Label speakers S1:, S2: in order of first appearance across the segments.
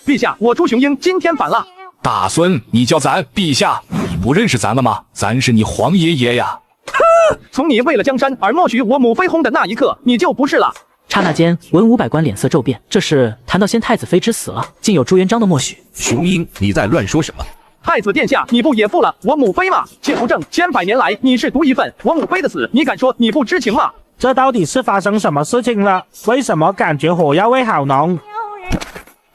S1: 陛下，我朱雄英今天反了。
S2: 大孙，你叫咱陛下，你不认识咱了吗？咱是你皇爷爷呀！
S1: 从你为了江山而默许我母妃薨的那一刻，你就不是了。
S3: 刹那间，文武百官脸色骤变。这是谈到先太子妃之死了，竟有朱元璋的默许。
S4: 雄鹰，你在乱说什么？
S1: 太子殿下，你不也负了我母妃吗？妾扶正千百年来你是独一份，我母妃的死，你敢说你不知情吗？
S5: 这到底是发生什么事情了？为什么感觉火药味好浓？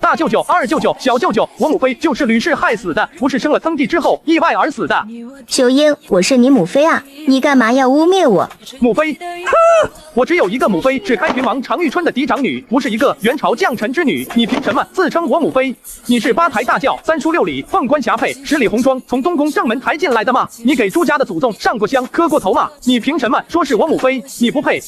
S1: 大舅舅、二舅舅、小舅舅，我母妃就是吕氏害死的，不是生了登基之后意外而死的。
S6: 雄鹰，我是你母妃啊，你干嘛要污蔑我？
S1: 母妃？我只有一个母妃，是开平王常遇春的嫡长女，不是一个元朝将臣之女。你凭什么自称我母妃？你是八抬大轿、三梳六礼、凤冠霞帔、十里红妆从东宫正门抬进来的吗？你给朱家的祖宗上过香、磕过头吗？你凭什么说是我母妃？你不配！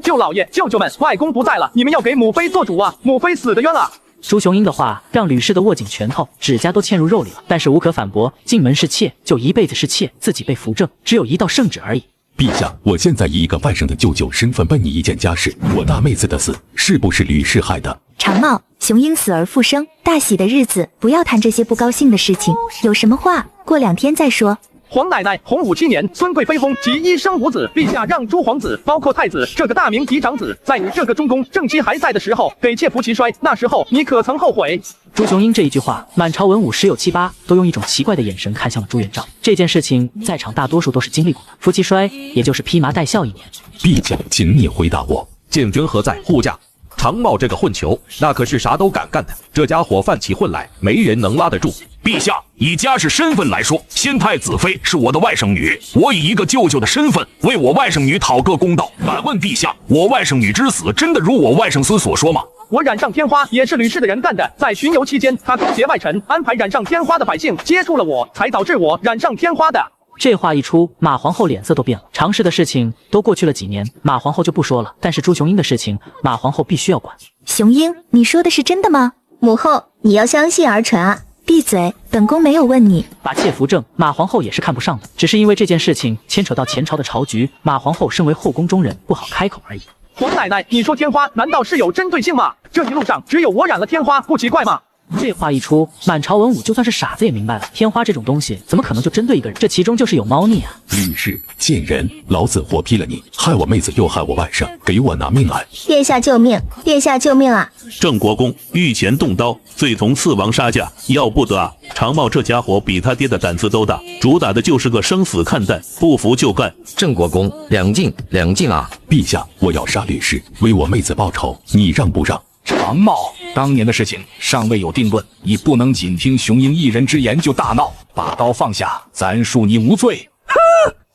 S1: 舅老爷、舅舅们，外公不在了，你们要给母妃做主啊！母妃死得冤啊！
S3: 朱雄英的话让吕氏的握紧拳头，指甲都嵌入肉里了，但是无可反驳，进门是妾就一辈子是妾，自己被扶正，只有一道圣旨而已。
S7: 陛下，我现在以一个外甥的舅舅身份问你一件家事，我大妹子的死是不是吕氏害的？
S6: 长茂，雄鹰死而复生，大喜的日子，不要谈这些不高兴的事情，有什么话过2天再说。
S1: 皇奶奶，洪武7年，孙贵妃薨，即一生5子。陛下让诸皇子，包括太子这个大明嫡长子，在你这个中宫正妻还在的时候，给妾扶齐衰。那时候你可曾后悔？
S3: 朱雄英这一句话，满朝文武十有7、8都用一种奇怪的眼神看向了朱元璋。这件事情，在场大多数都是经历过的。扶齐衰，也就是披麻戴孝1年。
S7: 陛下，请你回答我，
S4: 建军何在？护驾！常茂这个混球，那可是啥都敢干的。这家伙犯起混来，没人能拉得住。
S2: 陛下，以家世身份来说，先太子妃是我的外甥女，我以一个舅舅的身份为我外甥女讨个公道。敢问陛下，我外甥女之死真的如我外甥孙所说吗？
S1: 我染上天花也是吕氏的人干的，在巡游期间，他勾结外臣，安排染上天花的百姓接触了我，才导致我染上天花的。
S3: 这话一出，马皇后脸色都变了。常氏的事情都过去了几年，马皇后就不说了，但是朱雄英的事情，马皇后必须要管。
S6: 雄鹰，你说的是真的吗？母后，你要相信儿臣啊！闭嘴，本宫没有问你。
S3: 把妾扶正，马皇后也是看不上的，只是因为这件事情牵扯到前朝的朝局，马皇后身为后宫中人，不好开口而已。
S1: 皇奶奶，你说天花难道是有针对性吗？这一路上只有我染了天花，不奇怪吗？
S3: 这话一出，满朝文武就算是傻子也明白了，天花这种东西怎么可能就针对一个人？这其中就是有猫腻啊！
S7: 吕氏贱人，老子活批了你，害我妹子又害我外甥，给我拿命来！
S6: 殿下救命！殿下救命啊！
S8: 郑国公御前动刀，罪从刺王杀驾，要不得啊！常茂这家伙比他爹的胆子都大，主打的就是个生死看淡，不服就干。
S4: 郑国公，两敬啊！
S7: 陛下，我要杀吕氏，为我妹子报仇，你让不让？
S2: 常茂，当年的事情尚未有定论，你不能仅听雄鹰一人之言就大闹，把刀放下，咱恕你无罪。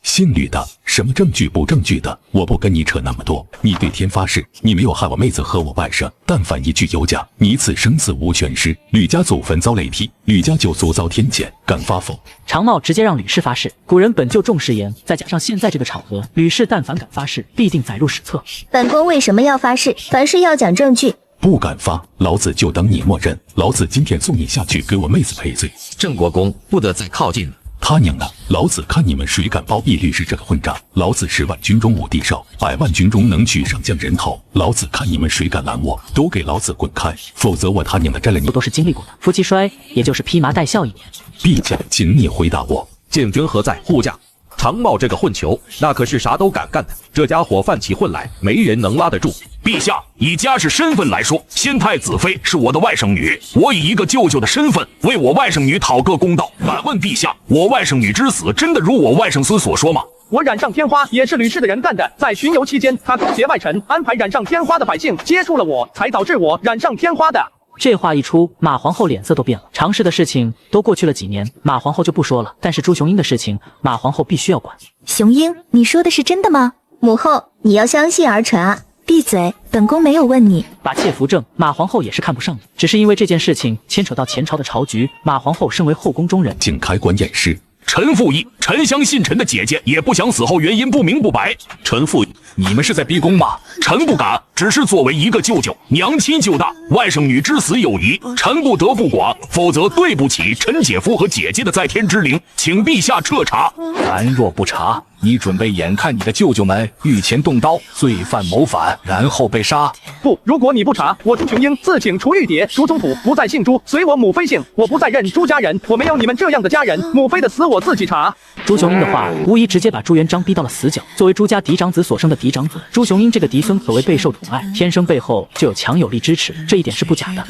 S7: 姓吕的，什么证据不证据的，我不跟你扯那么多。你对天发誓，你没有害我妹子和我外甥，但凡一句有假，你此生死无全尸。吕家祖坟遭雷劈，吕家九族遭天谴，敢发否？
S3: 常茂直接让吕氏发誓，古人本就重誓言，再加上现在这个场合，吕氏但凡敢发誓，必定载入史册。
S6: 本宫为什么要发誓？凡事要讲证据。
S7: 不敢发，老子就等你默认。老子今天送你下去，给我妹子赔罪。
S4: 郑国公不得再靠近了。
S7: 他娘的，老子看你们谁敢包庇律师这个混账！老子10万军中无敌手，100万军中能取上将人头。老子看你们谁敢拦我，都给老子滚开，否则我他娘的摘了你！
S3: 都是经历过的。夫妻衰，也就是披麻戴孝1年。
S7: 陛下，请你回答我，
S4: 建军何在？护驾！常茂这个混球，那可是啥都敢干的。这家伙犯起混来，没人能拉得住。
S2: 陛下，以家世身份来说，先太子妃是我的外甥女，我以一个舅舅的身份为我外甥女讨个公道。敢问陛下，我外甥女之死真的如我外甥孙所说吗？
S1: 我染上天花也是吕氏的人干的，在巡游期间，他勾结外臣，安排染上天花的百姓接触了我，才导致我染上天花的。
S3: 这话一出，马皇后脸色都变了。常氏的事情都过去了几年，马皇后就不说了，但是朱雄英的事情，马皇后必须要管。
S6: 雄鹰，你说的是真的吗？母后，你要相信儿臣啊！闭嘴，本宫没有问你。
S3: 把妾扶正，马皇后也是看不上的，只是因为这件事情牵扯到前朝的朝局，马皇后身为后宫中人，
S7: 请开棺验尸。
S2: 臣附议。臣相信臣的姐姐也不想死后原因不明不白。
S8: 臣父，
S2: 你们是在逼宫吗？臣不敢，只是作为一个舅舅，娘亲舅大，外甥女之死有疑，臣不得不管，否则对不起臣姐夫和姐姐的在天之灵，请陛下彻查。
S9: 咱若不查，你准备眼看你的舅舅们御前动刀，罪犯谋反，然后被杀？
S1: 不，如果你不查，我朱琼英自请除玉蝶。朱宗普不再姓朱，随我母妃姓，我不再认朱家人，我没有你们这样的家人。母妃的死我自己查。
S3: 朱雄英的话无疑直接把朱元璋逼到了死角。作为朱家嫡长子所生的嫡长子，朱雄英这个嫡孙可谓备受宠爱，天生背后就有强有力支持，这一点是不假的。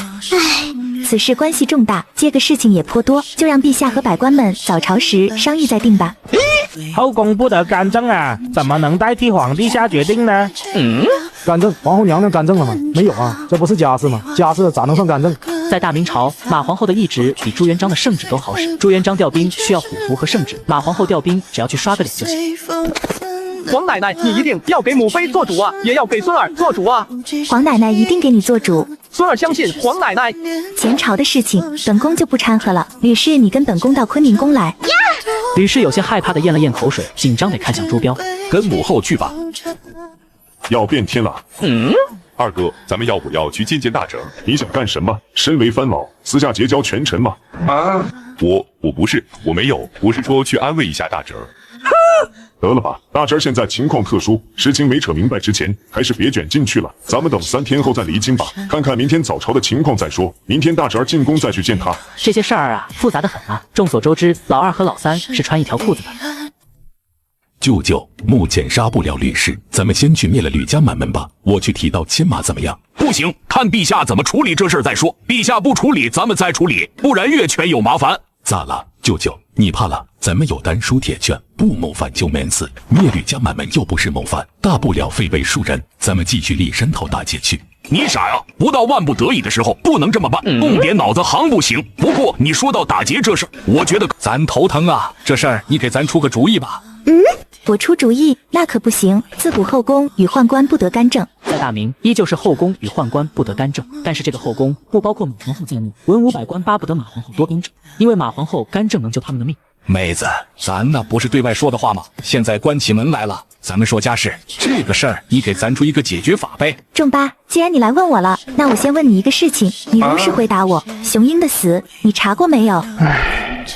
S6: 此事关系重大，这个事情也颇多，就让陛下和百官们早朝时商议再定吧。
S5: 后宫不得干政啊，怎么能代替皇帝下决定呢？
S10: 干政，皇后娘娘干政了吗？没有啊，这不是家事吗？家事咋能算干政？
S3: 在大明朝，马皇后的懿旨比朱元璋的圣旨都好使。朱元璋调兵需要虎符和圣旨，马皇后调兵只要去刷个脸就行。
S1: 皇奶奶，你一定要给母妃做主啊，也要给孙儿做主啊！
S6: 皇奶奶一定给你做主。
S1: 孙儿相信皇奶奶。
S6: 前朝的事情，本宫就不掺和了。吕氏，你跟本宫到坤宁宫来。
S3: 吕氏有些害怕的咽了咽口水，紧张地看向朱标，
S4: 跟母后去吧。
S11: 要变天了。二哥，咱们要不要去见见大哲？你想干什么？身为藩老，私下结交权臣吗？我不是，我没有，不是说去安慰一下大哲。得了吧，大侄现在情况特殊，事情没扯明白之前，还是别卷进去了。咱们等3天后再离京吧，看看明天早朝的情况再说。明天大侄进宫再去见他。
S3: 这些事儿啊，复杂的很啊。众所周知，老二和老三是穿一条裤子的。
S7: 舅舅，目前杀不了吕氏，咱们先去灭了吕家满门吧。我去提刀牵马怎么样？
S2: 不行，看陛下怎么处理这事再说。陛下不处理，咱们再处理，不然越权有麻烦。
S7: 咋了，舅舅？你怕了？咱们有丹书铁券，不谋反就免死。灭吕家满门又不是谋反，大不了废为庶人。咱们继续立山头大捷去。
S2: 你傻呀！不到万不得已的时候，不能这么办，动点脑子行不行？不过你说到打劫这事，我觉得
S9: 咱头疼啊。这事儿你给咱出个主意吧。
S6: 我出主意，那可不行。自古后宫与宦官不得干政，
S3: 在大明依旧是后宫与宦官不得干政，但是这个后宫不包括马皇后在内，文武百官巴不得马皇后多干政，因为马皇后干政能救他们的命。
S9: 妹子，咱那不是对外说的话吗？现在关起门来了，咱们说家事，这个事儿你给咱出一个解决法呗。
S6: 仲巴，既然你来问我了，那我先问你一个事情，你如实回答我。雄鹰的死，你查过没有？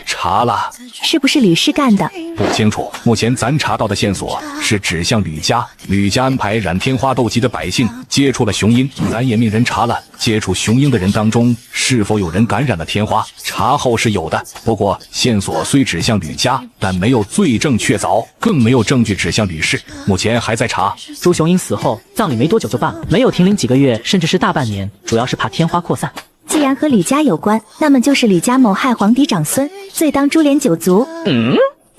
S9: 查了。
S6: 是不是吕氏干的？
S9: 不清楚，目前咱查到的线索是指向吕家，吕家安排染天花斗鸡的百姓接触了雄鹰，咱也命人查了，接触雄鹰的人当中是否有人感染了天花，查后是有的。不过线索虽指向吕家，但没有罪证确凿，更没有证据指向吕氏，目前还在查。
S3: 朱雄鹰死后，葬礼没多久就办了，没有停灵几个月，甚至是大半年，主要是怕天花扩散。
S6: 既然和吕家有关，那么就是吕家谋害皇嫡长孙，罪当株连9族。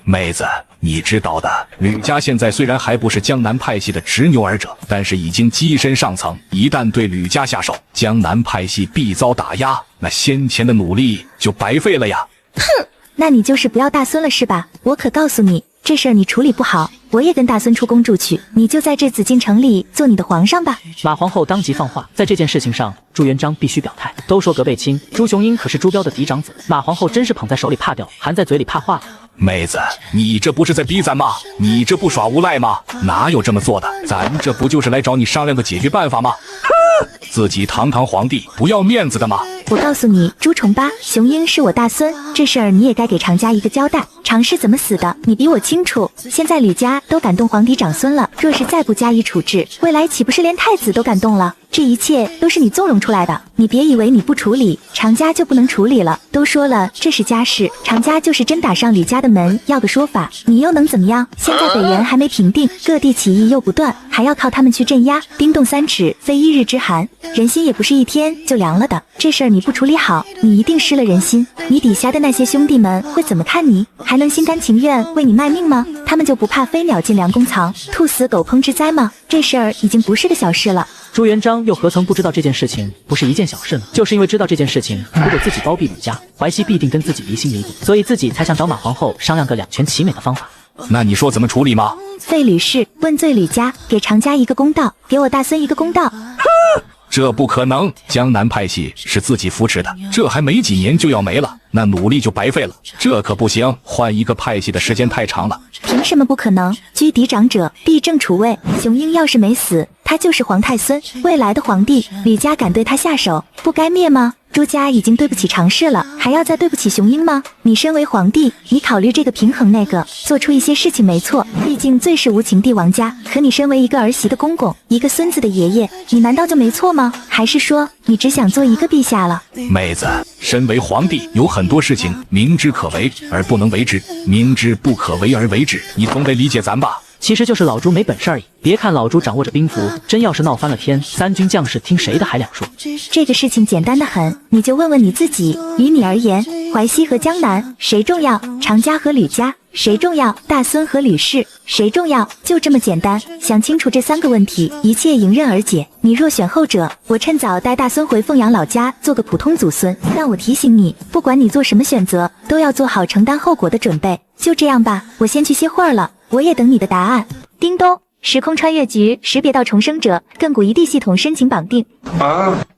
S9: 妹子，你知道的，吕家现在虽然还不是江南派系的执牛耳者，但是已经跻身上层，一旦对吕家下手，江南派系必遭打压，那先前的努力就白费了呀。
S6: 哼，那你就是不要大孙了是吧？我可告诉你，这事儿你处理不好，我也跟大孙出宫住去，你就在这紫禁城里做你的皇上吧。
S3: 马皇后当即放话，在这件事情上，朱元璋必须表态。都说隔辈亲，朱雄鹰可是朱标的嫡长子，马皇后真是捧在手里怕掉，含在嘴里怕化了。
S9: 妹子，你这不是在逼咱吗？你这不耍无赖吗？哪有这么做的？咱这不就是来找你商量个解决办法吗？自己堂堂皇帝不要面子的吗？
S6: 我告诉你，朱重八，雄鹰是我大孙，这事儿你也该给常家一个交代。常是怎么死的，你比我清楚。现在吕家都敢动皇嫡长孙了，若是再不加以处置，未来岂不是连太子都敢动了？这一切都是你纵容出来的，你别以为你不处理，常家就不能处理了。都说了，这是家事，常家就是真打上吕家的门，要个说法，你又能怎么样？现在北元还没平定，各地起义又不断，还要靠他们去镇压。冰冻3尺，非一日之寒，人心也不是一天就凉了的。这事儿你不处理好，你一定失了人心。你底下的那些兄弟们会怎么看你？还能心甘情愿为你卖命吗？他们就不怕飞鸟进良弓藏，兔死狗烹之灾吗？这事儿已经不是个小事了。
S3: 朱元璋又何曾不知道这件事情不是一件小事呢？就是因为知道这件事情，如果自己包庇吕家，淮西必定跟自己离心离德，所以自己才想找马皇后商量个两全其美的方法。
S9: 那你说怎么处理吗？
S6: 废吕氏，问罪吕家，给常家一个公道，给我大孙一个公道。
S9: 这不可能，江南派系是自己扶持的，这还没几年就要没了，那努力就白费了。这可不行，换一个派系的时间太长了。
S6: 凭什么不可能？居嫡长者，必正处位。雄鹰要是没死，他就是皇太孙，未来的皇帝。吕家敢对他下手，不该灭吗？朱家已经对不起常氏了，还要再对不起雄鹰吗？你身为皇帝，你考虑这个平衡那个，做出一些事情没错，毕竟最是无情帝王家。可你身为一个儿媳的公公，一个孙子的爷爷，你难道就没错吗？还是说你只想做一个陛下了？
S9: 妹子，身为皇帝，有很多事情明知可为而不能为之，明知不可为而为之，你总得理解咱吧。
S3: 其实就是老朱没本事而已。别看老朱掌握着兵符，真要是闹翻了天，三军将士听谁的还两说。
S6: 这个事情简单的很，你就问问你自己，于你而言，淮西和江南谁重要？常家和吕家谁重要？大孙和吕氏谁重要？就这么简单，想清楚这3个问题，一切迎刃而解。你若选后者，我趁早带大孙回凤阳老家做个普通祖孙。但我提醒你，不管你做什么选择，都要做好承担后果的准备。就这样吧，我先去歇会儿了，我也等你的答案。叮咚，时空穿越局识别到重生者，亘古一地系统申请绑定。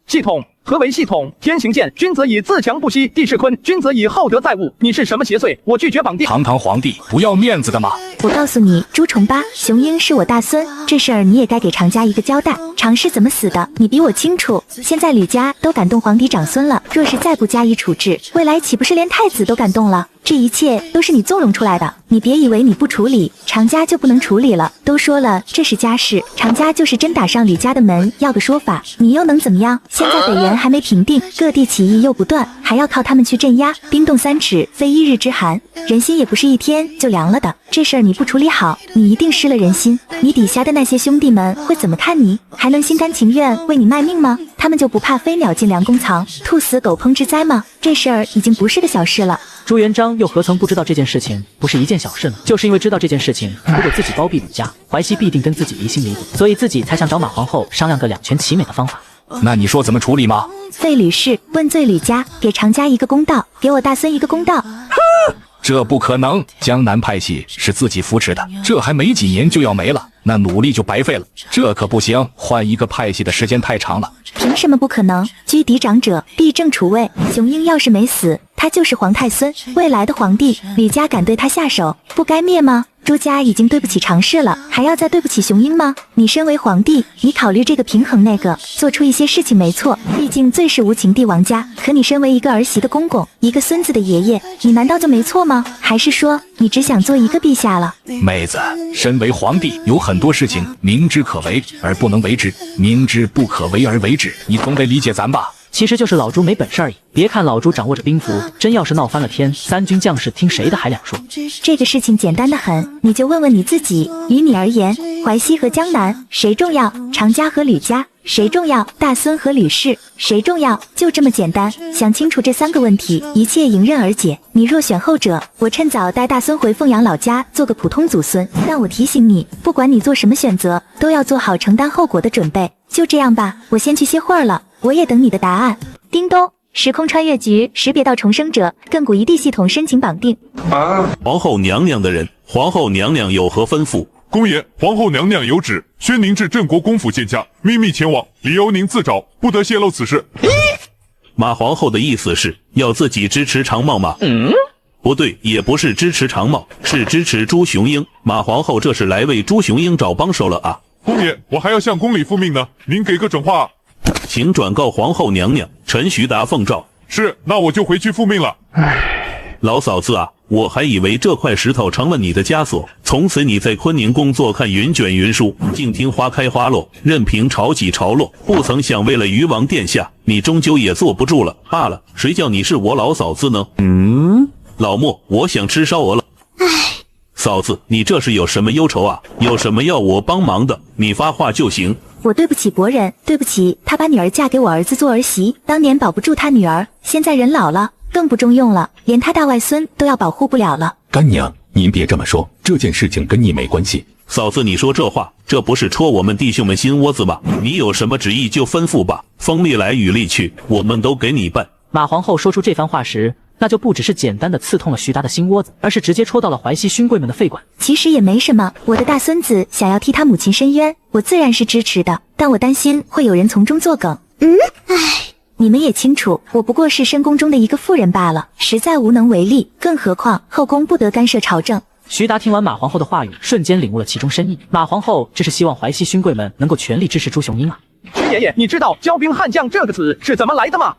S1: 系统。何为系统？天行健，君则以自强不息；地势坤，君则以厚德载物。你是什么邪祟？我拒绝绑定。
S9: 堂堂皇帝，不要面子的吗？
S6: 我告诉你，朱重八，雄鹰是我大孙，这事儿你也该给常家一个交代。常氏怎么死的，你比我清楚。现在吕家都敢动皇嫡长孙了，若是再不加以处置，未来岂不是连太子都敢动了？这一切都是你纵容出来的。你别以为你不处理，常家就不能处理了。都说了，这是家事，常家就是真打上吕家的门，要个说法，你又能怎么样？现在北元还没平定，各地起义又不断，还要靠他们去镇压。冰冻3尺，非一日之寒，人心也不是一天就凉了的。这事儿你不处理好，你一定失了人心。你底下的那些兄弟们会怎么看你？还能心甘情愿为你卖命吗？他们就不怕飞鸟进良弓藏，兔死狗烹之灾吗？这事儿已经不是个小事了。
S3: 朱元璋又何曾不知道这件事情不是一件小事呢？就是因为知道这件事情，如果自己包庇吕家，淮西必定跟自己离心离德，所以自己才想找马皇后商量个两全其美的方法。
S9: 那你说怎么处理吗？
S6: 废吕氏，问罪吕家，给常家一个公道，给我大孙一个公道。
S9: 这不可能，江南派系是自己扶持的，这还没几年就要没了，那努力就白费了。这可不行，换一个派系的时间太长了。
S6: 凭什么不可能？居嫡长者，必正处位。雄鹰要是没死，他就是皇太孙，未来的皇帝。吕家敢对他下手，不该灭吗？朱家已经对不起常氏了，还要再对不起雄鹰吗？你身为皇帝，你考虑这个平衡那个，做出一些事情没错，毕竟最是无情帝王家。可你身为一个儿媳的公公，一个孙子的爷爷，你难道就没错吗？还是说你只想做一个陛下了？
S9: 妹子，身为皇帝，有很多事情明知可为而不能为之，明知不可为而为之，你总得理解咱吧。
S3: 其实就是老朱没本事而已。别看老朱掌握着兵符，真要是闹翻了天，三军将士听谁的还两说。
S6: 这个事情简单的很，你就问问你自己，于你而言，淮西和江南谁重要？常家和吕家谁重要？大孙和吕氏谁重要？就这么简单，想清楚这3个问题，一切迎刃而解。你若选后者，我趁早带大孙回凤阳老家做个普通祖孙。但我提醒你，不管你做什么选择，都要做好承担后果的准备。就这样吧，我先去歇会儿了，我也等你的答案。叮咚，时空穿越局识别到重生者，亘古一地系统申请绑定。
S8: 皇后娘娘的人，皇后娘娘有何吩咐？
S11: 公爷，皇后娘娘有旨，宣您至镇国公府见驾，秘密前往，理由您自找，不得泄露此事。
S8: 马皇后的意思是要自己支持常茂吗？不对，也不是支持常茂，是支持朱雄鹰。马皇后这是来为朱雄鹰找帮手了啊！
S11: 公爷，我还要向宫里复命呢，您给个准话。
S8: 请转告皇后娘娘，臣徐达奉诏。
S11: 是，那我就回去复命了。
S8: 老嫂子啊，我还以为这块石头成了你的枷锁，从此你在坤宁宫坐看云卷云舒，静听花开花落，任凭潮起潮落。不曾想为了余王殿下，你终究也坐不住了。罢了，谁叫你是我老嫂子呢？老莫，我想吃烧鹅了。嫂子，你这是有什么忧愁啊？有什么要我帮忙的，你发话就行。
S6: 我对不起伯仁，对不起，他把女儿嫁给我儿子做儿媳，当年保不住他女儿，现在人老了，更不中用了，连他大外孙都要保护不了了。
S7: 干娘，您别这么说，这件事情跟你没关系。
S8: 嫂子，你说这话，这不是戳我们弟兄们心窝子吗？你有什么旨意就吩咐吧，风力来雨力去，我们都给你办。
S3: 马皇后说出这番话时，那就不只是简单的刺痛了徐达的心窝子，而是直接戳到了淮西勋贵们的肺管。
S6: 其实也没什么，我的大孙子想要替他母亲伸冤，我自然是支持的，但我担心会有人从中作梗，你们也清楚，我不过是深宫中的一个妇人罢了，实在无能为力。更何况后宫不得干涉朝政。
S3: 徐达听完马皇后的话语，瞬间领悟了其中深意。马皇后这是希望淮西勋贵们能够全力支持朱雄英啊！
S1: 徐爷爷，你知道“骄兵悍将”这个词是怎么来的吗？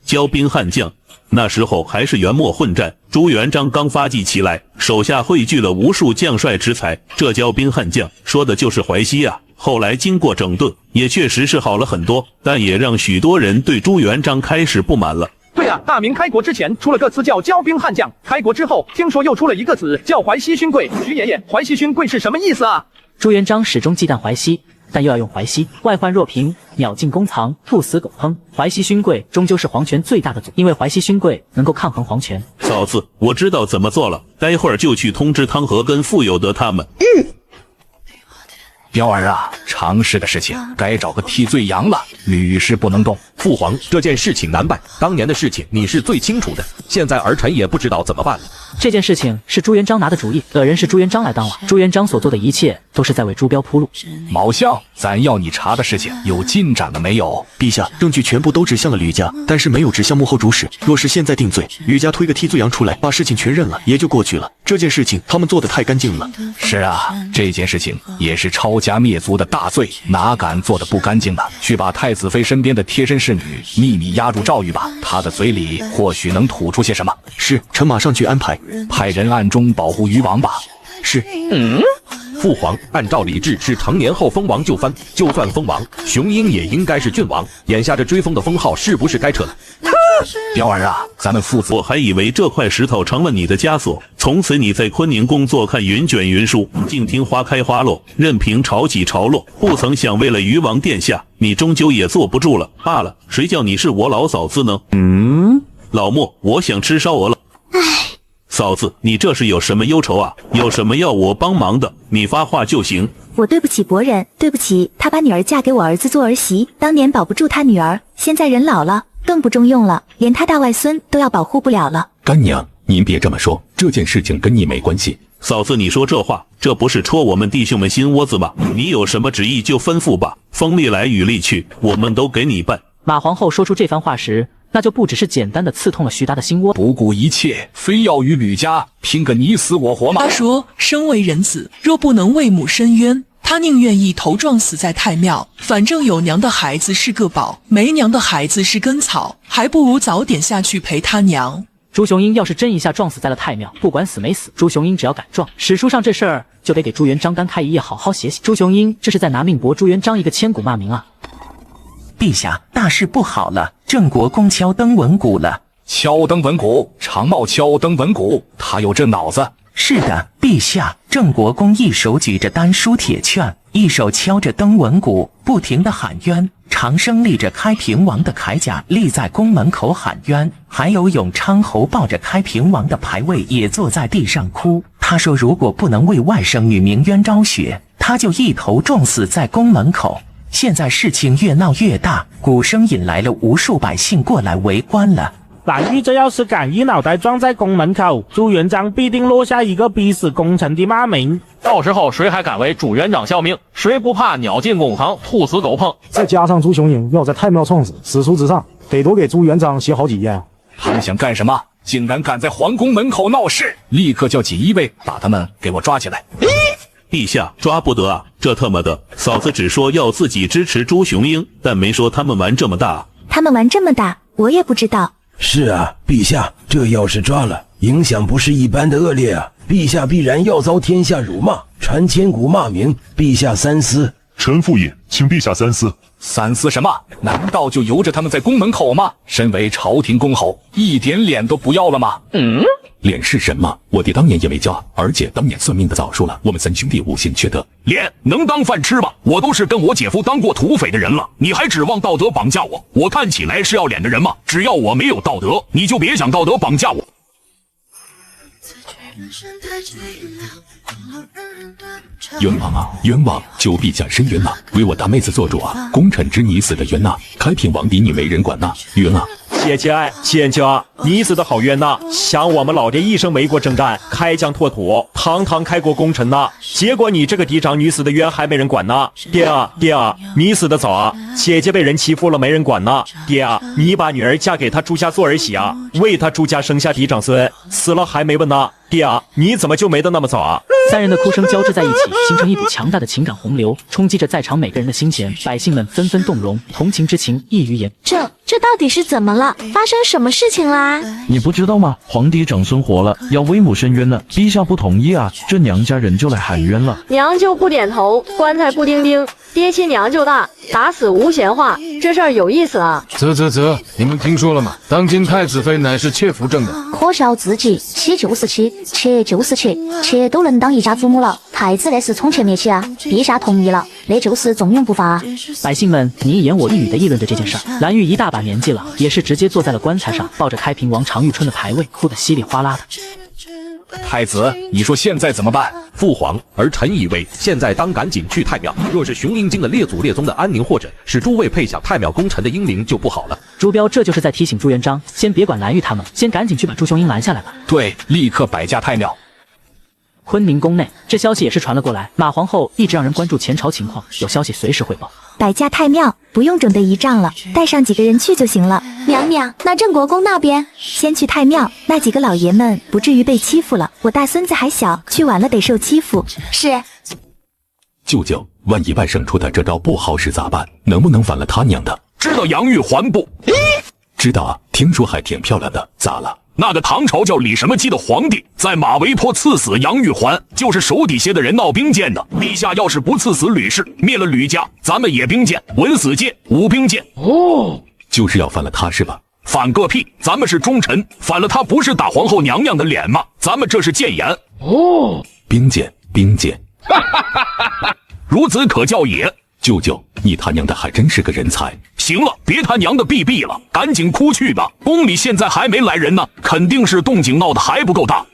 S8: 骄兵悍将，那时候还是元末混战，朱元璋刚发迹起来，手下汇聚了无数将帅之才，这骄兵悍将说的就是淮西啊。后来经过整顿，也确实是好了很多，但也让许多人对朱元璋开始不满了。
S1: 对啊，大明开国之前出了个词叫骄兵悍将，开国之后听说又出了一个词叫淮西勋贵。徐爷爷，淮西勋贵是什么意思啊？
S3: 朱元璋始终忌惮淮西，但又要用淮西，外患若平，鸟尽弓藏，兔死狗烹。淮西勋贵终究是皇权最大的阻，因为淮西勋贵能够抗衡皇权。
S8: 嫂子，我知道怎么做了，待会儿就去通知汤和跟傅有德他们。
S9: 彪儿啊，常事的事情该找个替罪羊了，屡试不能动。
S4: 父皇，这件事情难办，当年的事情你是最清楚的，现在儿臣也不知道怎么办了。
S3: 这件事情是朱元璋拿的主意，恶人是朱元璋来当了。朱元璋所做的一切都是在为朱标铺路。
S9: 毛相，咱要你查的事情有进展了没有？
S12: 陛下，证据全部都指向了吕家，但是没有指向幕后主使。若是现在定罪，吕家推个替罪羊出来，把事情全认了，也就过去了。这件事情他们做得太干净了。
S9: 是啊，这件事情也是抄家灭族的大罪，哪敢做得不干净呢？去把太子妃身边的贴身侍女秘密押入诏狱吧，她的嘴里或许能吐出些什么。
S12: 是，臣马上去安排。
S9: 派人暗中保护余王吧。
S12: 是。
S4: 父皇，按照礼制是成年后封王就藩，就算封王，雄鹰也应该是郡王。眼下这追封的封号是不是该撤了？
S9: 彪儿啊，咱们父子，
S8: 我还以为这块石头成了你的枷锁，从此你在坤宁宫坐看云卷云舒，静听花开花落，任凭潮起潮落。不曾想为了余王殿下，你终究也坐不住了罢了。谁叫你是我老嫂子呢？老莫，我想吃烧鹅了。嫂子，你这是有什么忧愁啊？有什么要我帮忙的，你发话就行。
S6: 我对不起伯仁，对不起，他把女儿嫁给我儿子做儿媳，当年保不住他女儿，现在人老了，更不中用了，连他大外孙都要保护不了了。
S7: 干娘，您别这么说，这件事情跟你没关系。
S8: 嫂子，你说这话，这不是戳我们弟兄们心窝子吗？你有什么旨意就吩咐吧，风力来雨力去，我们都给你办。
S3: 马皇后说出这番话时，那就不只是简单的刺痛了徐达的心窝，
S9: 不顾一切，非要与吕家拼个你死我活吗？
S13: 他说，身为人子，若不能为母伸冤，他宁愿一头撞死在太庙。反正有娘的孩子是个宝，没娘的孩子是根草，还不如早点下去陪他娘。
S3: 朱雄英要是真一下撞死在了太庙，不管死没死，朱雄英只要敢撞，史书上这事儿就得给朱元璋单开一页好好写写。朱雄英这是在拿命驳朱元璋一个千古骂名啊！
S14: 陛下，大事不好了，郑国公敲登文鼓了。
S9: 敲登文鼓，常茂敲登文鼓，他有这脑子？
S14: 是的，陛下，郑国公一手举着丹书铁券，一手敲着登文鼓，不停地喊冤。长生立着开平王的铠甲立在宫门口喊冤，还有永昌侯抱着开平王的牌位也坐在地上哭。他说如果不能为外甥女鸣冤昭雪，他就一头撞死在宫门口。现在事情越闹越大，鼓声引来了无数百姓过来围观了。
S5: 蓝玉这要是敢一脑袋撞在宫门口，朱元璋必定落下一个逼死功臣的骂名。
S15: 到时候谁还敢为朱元璋效命？谁不怕鸟尽弓藏，兔死狗烹？
S10: 再加上朱雄英要在太庙撞死，史书之上得多给朱元璋写好几页啊！
S9: 他们想干什么？竟然敢在皇宫门口闹事！立刻叫锦衣卫把他们给我抓起来！
S8: 陛下，抓不得啊！这他妈的，嫂子只说要自己支持朱雄英，但没说他们玩这么大。
S6: 他们玩这么大，我也不知道。
S16: 是啊，陛下，这要是抓了，影响不是一般的恶劣啊！陛下必然要遭天下辱骂，传千古骂名。陛下三思。
S11: 臣附议，请陛下三思。
S9: 三思什么？难道就由着他们在宫门口吗？身为朝廷公侯，一点脸都不要了吗？
S7: 脸是什么？我爹当年也没教，而且当年算命的早说了，我们三兄弟无心缺德。
S2: 脸能当饭吃吗？我都是跟我姐夫当过土匪的人了，你还指望道德绑架我？我看起来是要脸的人吗？只要我没有道德，你就别想道德绑架我。
S7: 冤枉啊！冤枉！求陛下伸冤呐！为我大妹子做主啊！功臣之你死的冤呐！开平王嫡女没人管呐！冤啊！
S17: 姐姐，姐姐，你死的好冤呐！想我们老爹一生为国征战，开疆拓土，堂堂开国功臣呐！结果你这个嫡长女死的冤还没人管呢！爹啊，爹啊，你死的早啊！姐姐被人欺负了没人管呢！爹啊，你把女儿嫁给他朱家做儿媳啊，为他朱家生下嫡长孙，死了还没问呢！爹啊，你怎么就没得那么早啊？
S3: 三人的哭声交织在一起，形成一股强大的情感洪流，冲击着在场每个人的心弦。百姓们纷纷动容，同情之情溢于言。
S6: 这到底是怎么了？发生什么事情啦？
S18: 你不知道吗？皇帝长孙活了，要为母申冤呢，陛下不同意啊，这娘家人就来喊冤了。
S19: 娘就不点头，棺材不钉钉，爹亲娘就大，打死无闲话。这事儿有意思啊！
S20: 你们听说了吗？当今太子妃乃是妾扶正的。
S6: 可笑自己，妻就是妻，妾就是妾，妾都能当一家祖母了。太子那是宠妾灭妻啊！陛下同意了，那就是重用不发啊！
S3: 百姓们你一言我一语的议论着这件事儿。蓝玉一大把年纪了，也是直接坐在了棺材上，抱着开平王常遇春的牌位，哭得稀里哗啦的。
S9: 太子，你说现在怎么办？
S4: 父皇，儿臣以为现在当赶紧去太庙。若是雄鹰京的列祖列宗的安宁，或者是诸位配享太庙功臣的英灵，就不好了。
S3: 朱标这就是在提醒朱元璋，先别管蓝玉他们，先赶紧去把朱雄鹰拦下来吧。
S9: 对，立刻摆驾太庙。
S3: 坤宁宫内，这消息也是传了过来。马皇后一直让人关注前朝情况，有消息随时汇报。
S6: 摆驾太庙，不用准备仪仗了，带上几个人去就行了。娘娘，那郑国公那边，先去太庙，那几个老爷们不至于被欺负了。我大孙子还小，去晚了得受欺负。是。
S7: 舅舅，万一外甥出的这招不好使咋办？能不能反了他娘的？
S2: 知道杨玉环不？
S7: 知道啊，听说还挺漂亮的，咋了？
S2: 那个唐朝叫李什么基的皇帝，在马嵬坡赐死杨玉环，就是手底下的人闹兵谏的。陛下要是不赐死吕氏，灭了吕家，咱们也兵谏，文死谏，武兵谏。
S7: 就是要反了他是吧？
S2: 反个屁！咱们是忠臣，反了他不是打皇后娘娘的脸吗？咱们这是谏言。
S7: 兵谏，兵谏。
S2: 孺子可教也。
S7: 舅舅，你他娘的还真是个人才。
S2: 行了，别他娘的闭了，赶紧哭去吧。宫里现在还没来人呢，肯定是动静闹得还不够大。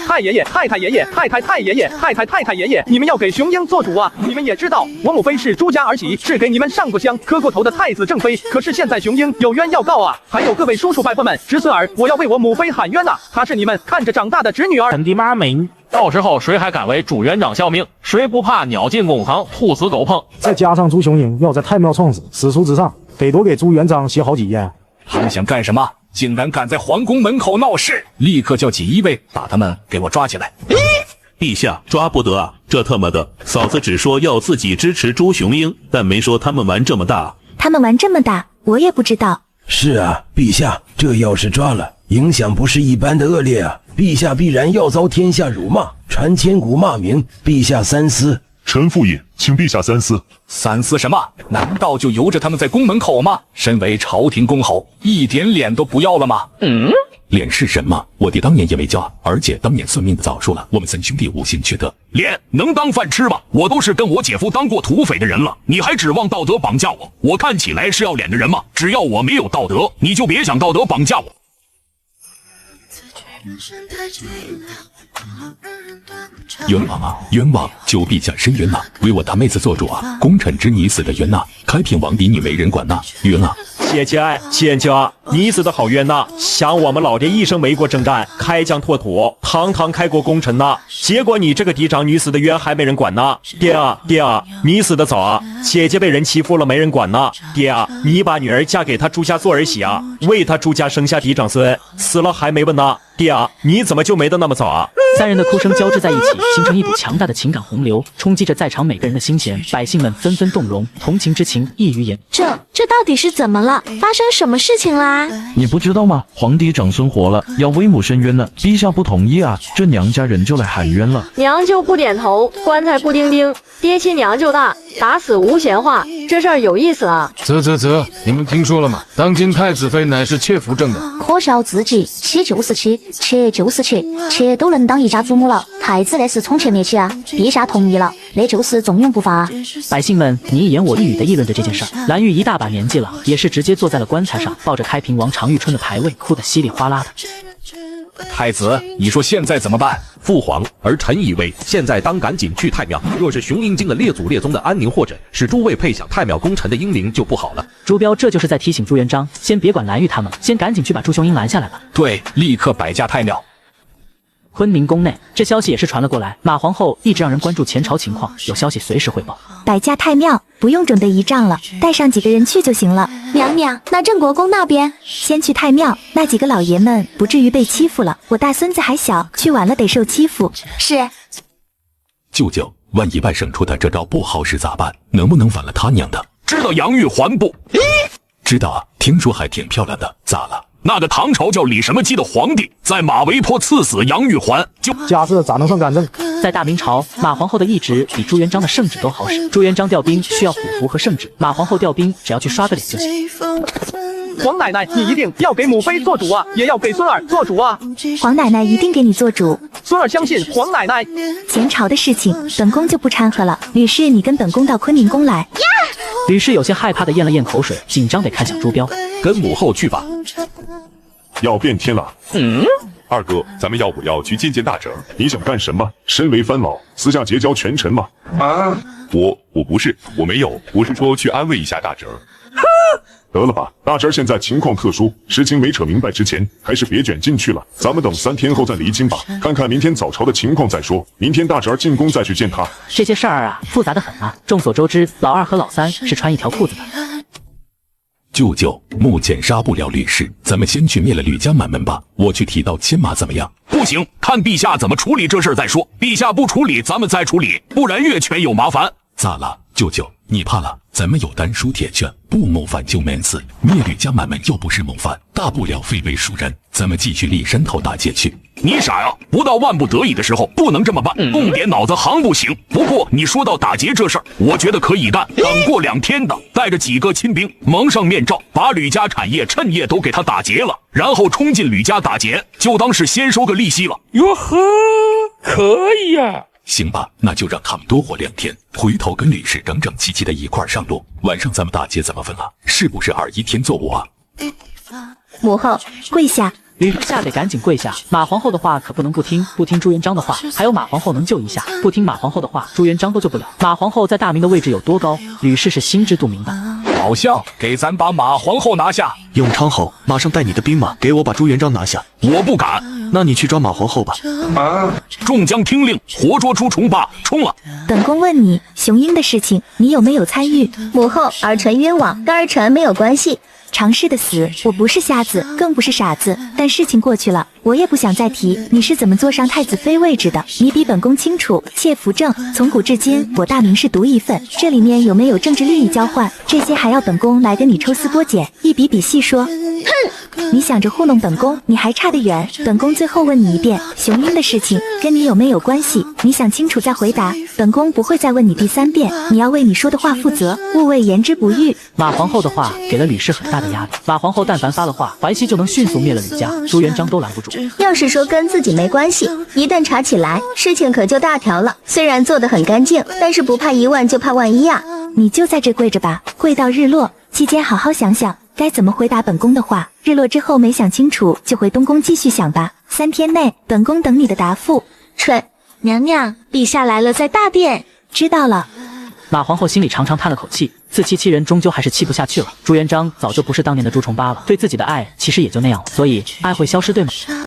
S1: 太爷爷、太太爷爷、太爷爷、太太爷爷，你们要给雄鹰做主啊！你们也知道，我母妃是朱家儿媳，是给你们上过香、磕过头的太子正妃。可是现在雄鹰有冤要告啊！还有各位叔叔伯伯们、侄孙儿，我要为我母妃喊冤呐！她是你们看着长大的侄女儿。
S5: 臣的骂名。
S15: 到时候谁还敢为主元长效命？谁不怕鸟进公堂，兔死狗烹？
S10: 再加上朱雄鹰要在太庙撞死，史书之上得多给朱元璋写好几页。
S9: 他们想干什么？竟然敢在皇宫门口闹事！立刻叫锦衣卫把他们给我抓起来！
S8: 陛下，抓不得啊！这他妈的，嫂子只说要自己支持朱雄鹰，但没说他们玩这么大。
S6: 他们玩这么大，我也不知道。
S16: 是啊，陛下，这要是抓了，影响不是一般的恶劣啊！陛下必然要遭天下辱骂，传千古骂名。陛下三思。
S11: 臣附议，请陛下三思。
S9: 三思什么？难道就由着他们在宫门口吗？身为朝廷公侯，一点脸都不要了吗？
S7: 脸是什么？我爹当年也没教，而且当年算命的早说了，我们三兄弟无心缺德。
S2: 脸能当饭吃吗？我都是跟我姐夫当过土匪的人了，你还指望道德绑架我？我看起来是要脸的人吗？只要我没有道德，你就别想道德绑架我。
S7: 冤枉啊！冤枉！求陛下伸冤呐！为我大妹子做主啊！功臣之女死的冤呐！开平王嫡女没人管呐！冤啊！
S17: 姐姐，你死的好冤呐！想我们老爹一生为国征战，开疆拓土，堂堂开国功臣呐！结果你这个嫡长女死的冤还没人管呢！爹啊，你死的早啊！姐姐被人欺负了没人管呢！爹啊，你把女儿嫁给他朱家做儿媳啊，为他朱家生下嫡长孙，死了还没问呢！爹啊，你怎么就没得那么早啊？
S3: 三人的哭声交织在一起，形成一股强大的情感洪流，冲击着在场每个人的心弦。百姓们纷纷动容，同情之情溢于言。
S6: 这到底是怎么了？发生什么事情啦？
S18: 你不知道吗？皇帝长孙活了，要为母申冤呢，陛下不同意啊，这娘家人就来喊冤了。
S19: 娘就不点头，棺材不钉钉，爹亲娘就大，打死无闲话。这事儿有意思啊！
S20: 你们听说了吗？当今太子妃乃是妾扶正的。
S6: 可笑自己，妻就是妻，妾就是妾，妾都能当一家祖母了。太子那是宠妾灭妻啊！陛下同意了，那就是重用不发啊！
S3: 百姓们你一言我一语的议论着这件事儿。蓝玉一大把年纪了，也是直接坐在了棺材上，抱着开平王常遇春的牌位，哭得稀里哗啦的。
S9: 太子，你说现在怎么办？
S4: 父皇，儿臣以为现在当赶紧去太庙。若是雄鹰京的列祖列宗的安宁，或者是诸位配享太庙功臣的英灵，就不好了。
S3: 朱标这就是在提醒朱元璋，先别管蓝玉他们，先赶紧去把朱雄鹰拦下来吧。
S9: 对，立刻摆驾太庙。
S3: 坤宁宫内，这消息也是传了过来。马皇后一直让人关注前朝情况，有消息随时汇报。
S6: 摆驾太庙，不用准备仪仗了，带上几个人去就行了。娘娘，那镇国公那边，先去太庙，那几个老爷们不至于被欺负了。我大孙子还小，去晚了得受欺负。是。
S7: 舅舅，万一外甥出的这招不好使咋办？能不能反了他娘的？
S2: 知道杨玉环不？
S7: 知道啊，听说还挺漂亮的，咋了？
S2: 那个唐朝叫李什么基的皇帝，在马嵬坡赐死杨玉环，就
S10: 家事咋能算干政？
S3: 在大明朝，马皇后的懿旨比朱元璋的圣旨都好使。朱元璋调兵需要虎符和圣旨，马皇后调兵只要去刷个脸就行。
S1: 皇奶奶，你一定要给母妃做主啊，也要给孙儿做主啊！
S6: 皇奶奶一定给你做主，
S1: 孙儿相信皇奶奶。
S6: 前朝的事情，本宫就不掺和了。吕氏，你跟本宫到坤宁宫来。
S3: 吕氏有些害怕的咽了咽口水，紧张地看向朱标，
S4: 跟母后去吧。
S11: 要变天了。二哥，咱们要不要去见见大哲？你想干什么？身为藩老，私下结交权臣吗？我不是，我没有，我是说去安慰一下大哲。得了吧，大侄现在情况特殊，事情没扯明白之前，还是别卷进去了。咱们等3天后再离京吧，看看明天早朝的情况再说。明天大侄进宫再去见他。
S3: 这些事儿啊，复杂的很啊。众所周知，老二和老三是穿一条裤子的。
S7: 舅舅，目前杀不了吕氏，咱们先去灭了吕家满门吧。我去提刀牵马怎么样？
S2: 不行，看陛下怎么处理这事儿再说。陛下不处理，咱们再处理，不然越权有麻烦。
S7: 咋了，舅舅？你怕了？咱们有丹书铁券，不谋反就免死。灭吕家满门又不是谋反，大不了非为庶人。咱们继续立山头大街去。
S2: 你傻呀！不到万不得已的时候，不能这么办，动点脑子行不行？不过你说到打劫这事儿，我觉得可以干。等过2天的，带着几个亲兵，蒙上面罩，把吕家产业趁夜都给他打劫了，然后冲进吕家打劫，就当是先收个利息了。
S5: 哟呵，可以呀！
S7: 行吧，那就让他们多活2天，回头跟吕氏整整齐齐的一块上路。晚上咱们大街怎么分啊？是不是2一天做我啊？
S6: 母后跪下。
S3: 吕下得赶紧跪下。马皇后的话可不能不听，不听朱元璋的话，还有马皇后能救一下，不听马皇后的话，朱元璋都救不了。马皇后在大明的位置有多高，吕氏是心知肚明的。
S9: 老相，给咱把马皇后拿下！
S12: 永昌侯，马上带你的兵马给我把朱元璋拿下。
S2: 我不敢，
S12: 那你去抓马皇后吧。
S2: 众将听令，活捉朱重八，冲了！
S6: 本宫问你，雄鹰的事情，你有没有参与？母后，儿臣冤枉，跟儿臣没有关系。常氏的死，我不是瞎子，更不是傻子，但事情过去了，我也不想再提。你是怎么坐上太子妃位置的？你比本宫清楚，切扶正。从古至今，我大明是独一份，这里面有没有政治利益交换？这些还要本宫来跟你抽丝剥茧，一笔笔细说。哼，你想着糊弄本宫，你还差得远。本宫最后问你一遍，雄鹰的事情跟你有没有关系？你想清楚再回答，本宫不会再问你第3遍。你要为你说的话负责，勿谓言之不预。
S3: 马皇后的话给了吕氏很大的压力，马皇后但凡发了话，淮西就能迅速灭了吕家，朱元璋都拦不住。
S6: 要是说跟自己没关系，一旦查起来，事情可就大条了。虽然做得很干净，但是不怕1万就怕万一啊！你就在这跪着吧，跪到日落，期间好好想想该怎么回答本宫的话。日落之后没想清楚，就回东宫继续想吧。3天内，本宫等你的答复。蠢，娘娘，陛下来了，在大殿。知道了。
S3: 马皇后心里长长叹了口气，自欺欺人，终究还是气不下去了。朱元璋早就不是当年的朱重八了，对自己的爱其实也就那样了，所以爱会消失，对吗？